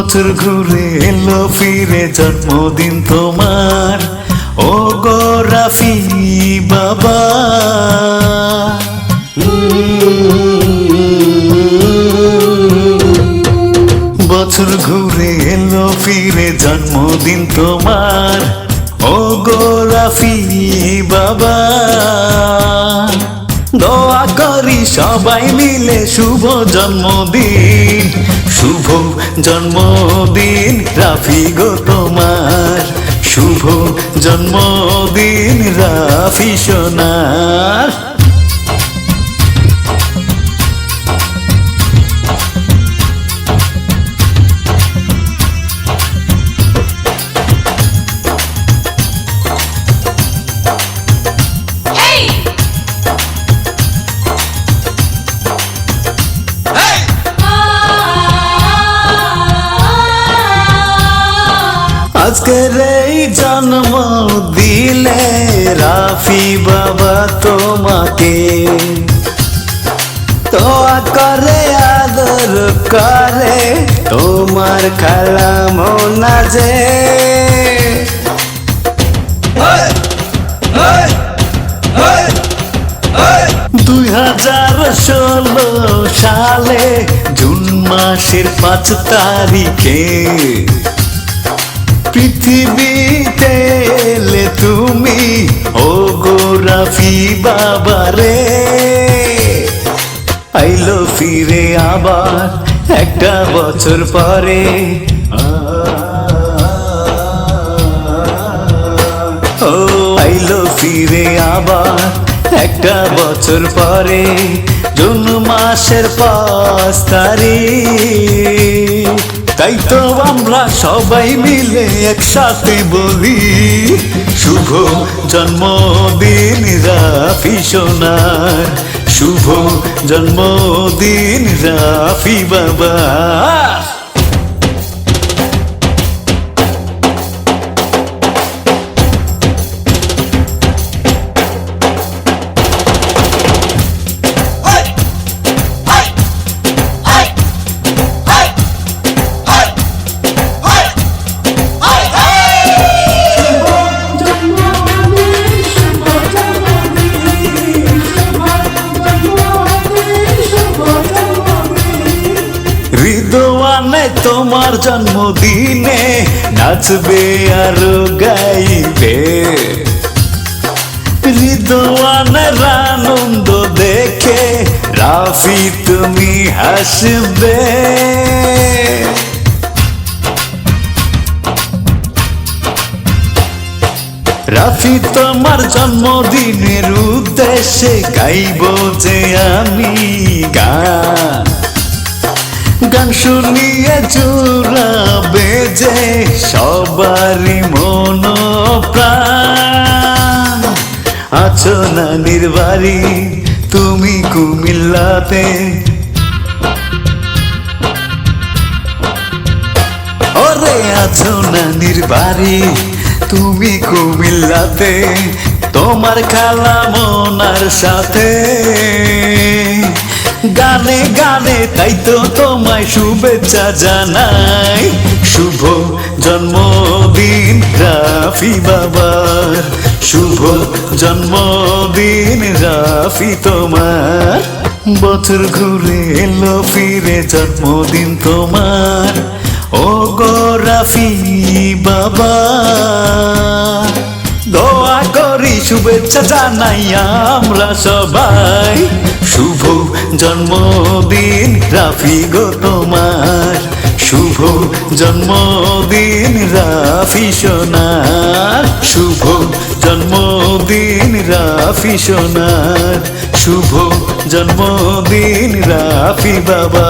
বছর ঘুরে এলো ফিরে জন্মদিন তোমার, ও গো রাফি বাবা। বছর ঘুরে এলো ফিরে জন্মদিন তোমার, ও গো রাফি বাবা। দোয়া করি সবাই মিলে শুভ জন্মদিন, শুভ জন্মদিন রাফি গো তোমার, শুভ জন্মদিন রাফি সোনার। আজকের এই জন্ম দিলে রাফি বাবা তোমাকে, দোয়া করে আদর করে তোমার খালা মোনাজে। 2016 সালে জুন মাসের 5 তারিখে পৃথিবীতে এলে তুমি, ও গো রাফি বাবা রে। আইলো ফিরে আবার একটা বছর পরে, ও আইলো ফিরে আবার একটা বছর পরে জুন মাসের 5 তারিখ। তাই তো আমরা সবাই মিলে একসাথে বলি, শুভ জন্মদিন রাফি সোনার, শুভ জন্মদিন রাফি বাবা। রিদওয়ানে তোমার জন্মদিনে নাচবে আর গাইবে, রিদওয়ানের আনন্দ দেখে রাফি তুমি হাসবে। রাফি তোমার জন্মদিনের উদ্দেশ্যে গাইব যে আমি গান, গান শুনিয়ে জুড়াবে যে সবারই মন প্রাণ। আছো নানির বাড়ি তুমি কুমিল্লাতে, ওরে আছো নানির বাড়ি তুমি কুমিল্লাতে, তোমার খালা মোনার সাথে গানে গানে তাই তো তোমায় শুভেচ্ছা জানাই। শুভ জন্মদিন রাফি বাবার, শুভ জন্মদিন রাফি তোমার। বছর ঘুরে এলো ফিরে জন্মদিন তোমার, ও গো রাফি বাবা। দোয়া করি শুভেচ্ছা জানাই আমরা সবাই, শুভ জন্মদিন রাফি গো তোমার, শুভ জন্মদিন রাফি সোনার, শুভ জন্মদিন রাফি সোনার, শুভ জন্মদিন রাফি বাবা।